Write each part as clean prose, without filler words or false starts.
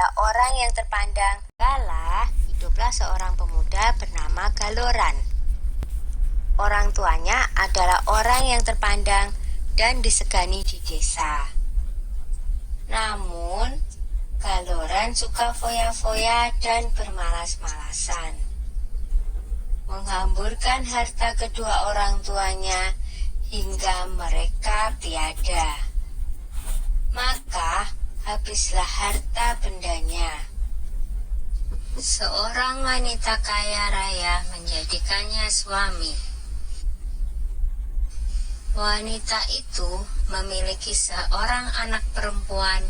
adalah orang yang terpandang. Kala hiduplah seorang pemuda bernama Galoran. Orang tuanya adalah orang yang terpandang dan disegani di desa. Namun, Galoran suka foya-foya dan bermalas-malasan, menghamburkan harta kedua orang tuanya hingga mereka tiada. Maka habislah harta bendanya. Seorang wanita kaya raya menjadikannya suami. Wanita itu memiliki seorang anak perempuan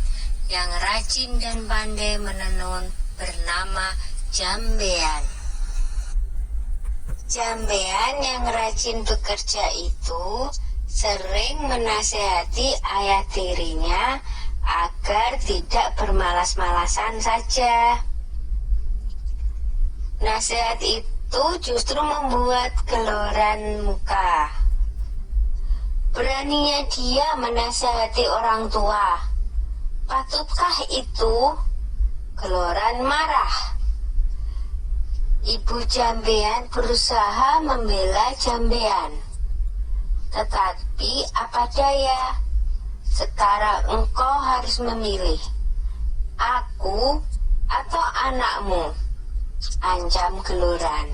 yang rajin dan pandai menenun bernama Jambean. Jambean yang rajin bekerja itu sering menasihati ayah tirinya agar tidak bermalas-malasan saja. Nasihat itu justru membuat Galoran muka. Beraninya dia menasihati orang tua. Patutkah itu? Galoran marah. Ibu Jambean berusaha membela Jambean. Tetapi apa daya? Sekarang engkau harus memilih. Aku atau anakmu, ancam Galoran.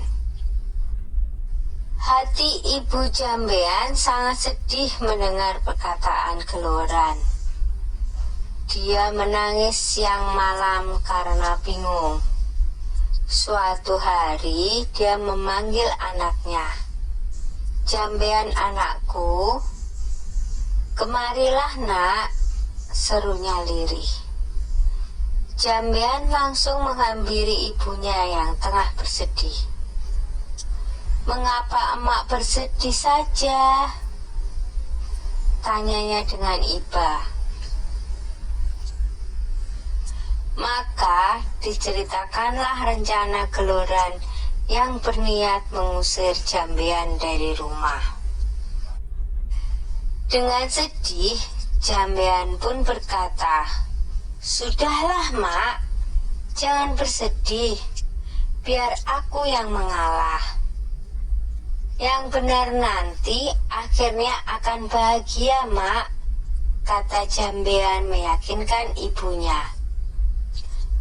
Hati ibu Jambean sangat sedih mendengar perkataan Galoran. Dia menangis siang malam karena bingung. Suatu hari dia memanggil anaknya. Jambean anakku, kemarilah nak, serunya lirih. Jambean langsung menghampiri ibunya yang tengah bersedih. Mengapa emak bersedih saja? Tanyanya dengan iba. Maka diceritakanlah rencana Galoran yang berniat mengusir Jambean dari rumah. Dengan sedih, Jambean pun berkata, "Sudahlah mak, jangan bersedih, biar aku yang mengalah. Yang benar nanti akhirnya akan bahagia mak," kata Jambean meyakinkan ibunya.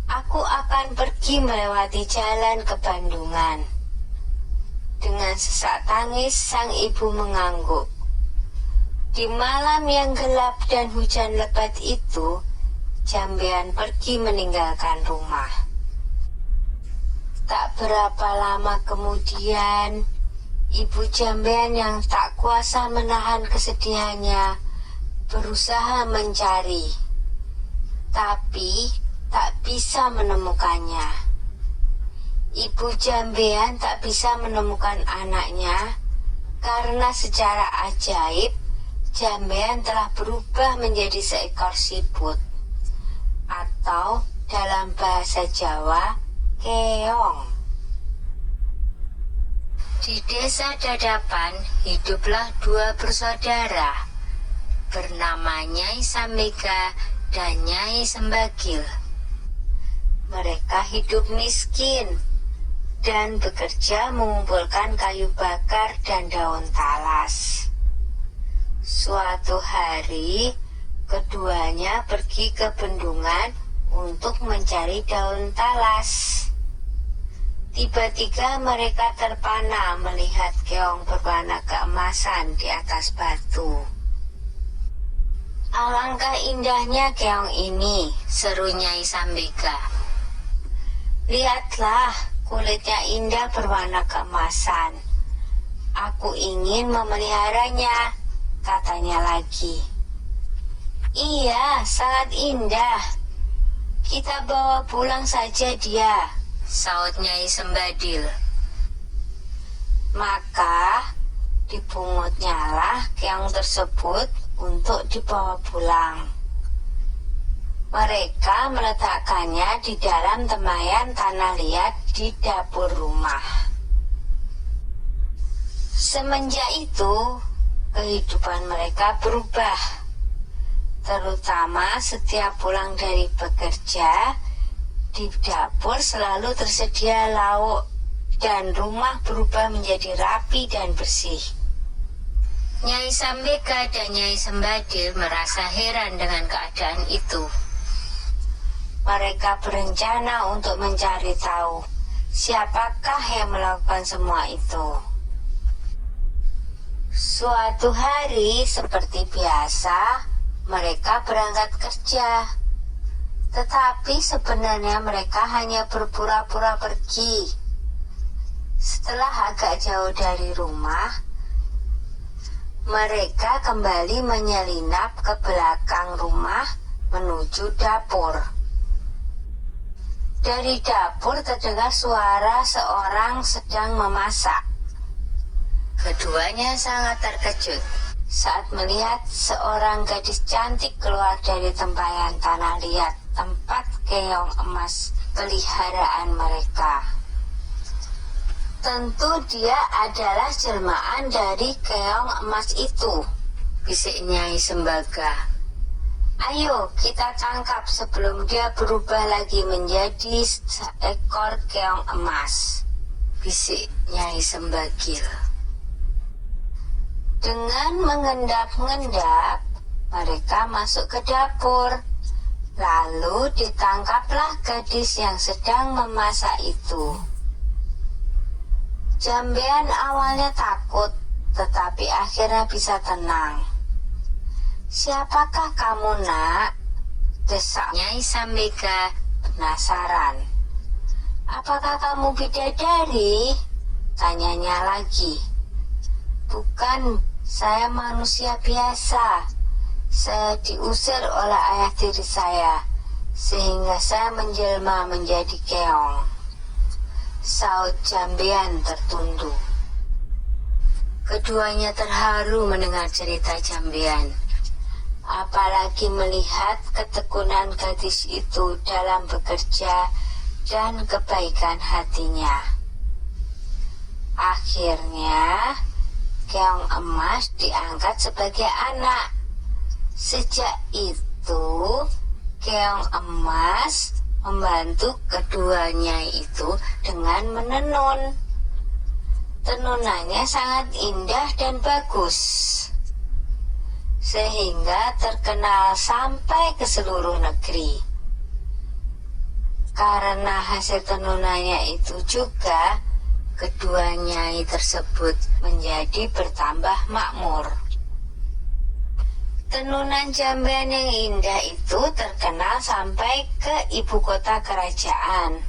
"Aku akan pergi melewati jalan ke Bandungan." Dengan sesak tangis sang ibu mengangguk. Di malam yang gelap dan hujan lebat itu, Jambean pergi meninggalkan rumah. Tak berapa lama kemudian, ibu Jambean yang tak kuasa menahan kesedihannya berusaha mencari, tapi tak bisa menemukannya. Ibu Jambean tak bisa menemukan anaknya karena secara ajaib Jambean telah berubah menjadi seekor siput, atau dalam bahasa Jawa, keong. Di desa Dadapan hiduplah dua bersaudara bernama Nyai Sambega dan Nyai Sembagil. Mereka hidup miskin dan bekerja mengumpulkan kayu bakar dan daun talas. Suatu hari, keduanya pergi ke bendungan untuk mencari daun talas. Tiba-tiba mereka terpana melihat keong berwarna keemasan di atas batu. "Alangkah indahnya keong ini," seru Nyai Sambega. "Lihatlah, kulitnya indah berwarna keemasan. Aku ingin memeliharanya," katanya lagi. "Iya, sangat indah. Kita bawa pulang saja dia," saut Nyai Sembadil. Maka dipunguտնyalah keong tersebut untuk dibawa pulang. Mereka meletakkannya di dalam temayan tanah liat di dapur rumah. Semenjak itu, kehidupan mereka berubah. Terutama setiap pulang dari bekerja, Di dapur selalu tersedia lauk dan rumah berubah menjadi rapi dan bersih. Nyai Sambeka dan Nyai Sembadir merasa heran dengan keadaan itu. Mereka berencana untuk mencari tahu siapakah yang melakukan semua itu. Suatu hari seperti biasa, mereka berangkat kerja. Tetapi sebenarnya mereka hanya berpura-pura pergi. Setelah agak jauh dari rumah, mereka kembali menyelinap ke belakang rumah menuju dapur. Dari dapur terdengar suara seorang sedang memasak. Keduanya sangat terkejut saat melihat seorang gadis cantik keluar dari tempayan tanah liat tempat keong emas peliharaan mereka. Tentu dia adalah jelmaan dari keong emas itu, bisik Nyai Sembaga. Ayo kita tangkap sebelum dia berubah lagi menjadi seekor keong emas, bisik Nyai Sembagil. Dengan mengendap-endap, mereka masuk ke dapur. Lalu ditangkaplah gadis yang sedang memasak itu. Jambean awalnya takut, tetapi akhirnya bisa tenang. "Siapakah kamu, nak?" desak Nyai Sambeka penasaran. "Apakah kamu bidadari?" tanyanya lagi. "Bukan, saya manusia biasa. Saya diusir oleh ayah tiri saya, sehingga saya menjelma menjadi keong," saut Jambean tertunduk. Keduanya terharu mendengar cerita Jambean, apalagi melihat ketekunan gadis itu dalam bekerja dan kebaikan hatinya. Akhirnya, keong emas diangkat sebagai anak. Sejak itu, keong emas membantu keduanya itu dengan menenun. Tenunannya sangat indah dan bagus, sehingga terkenal sampai ke seluruh negeri. Karena hasil tenunannya itu juga, kedua nyai tersebut menjadi bertambah makmur. Tenunan Jambean yang indah itu terkenal sampai ke ibu kota kerajaan.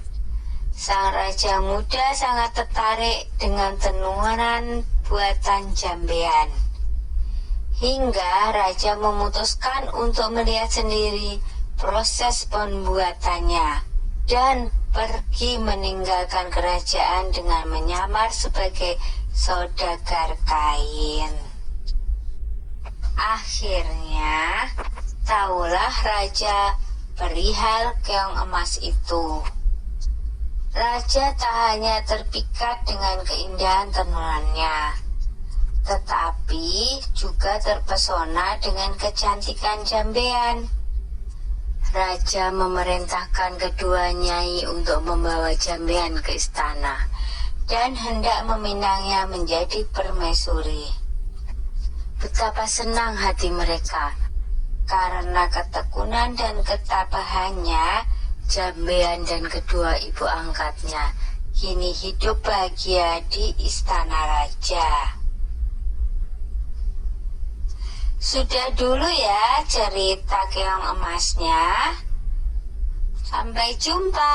Sang raja muda sangat tertarik dengan tenunan buatan Jambean. Hingga raja memutuskan untuk melihat sendiri proses pembuatannya dan pergi meninggalkan kerajaan dengan menyamar sebagai saudagar kain. Akhirnya, tahulah raja perihal keong emas itu. Raja tak hanya terpikat dengan keindahan tenunannya, tetapi juga terpesona dengan kecantikan Jambean. Raja memerintahkan kedua nyai untuk membawa Jambean ke istana dan hendak meminangnya menjadi permaisuri. Betapa senang hati mereka, karena ketekunan dan ketabahannya, Jambean dan kedua ibu angkatnya kini hidup bahagia di istana raja. Sudah dulu ya cerita keong emasnya. Sampai jumpa.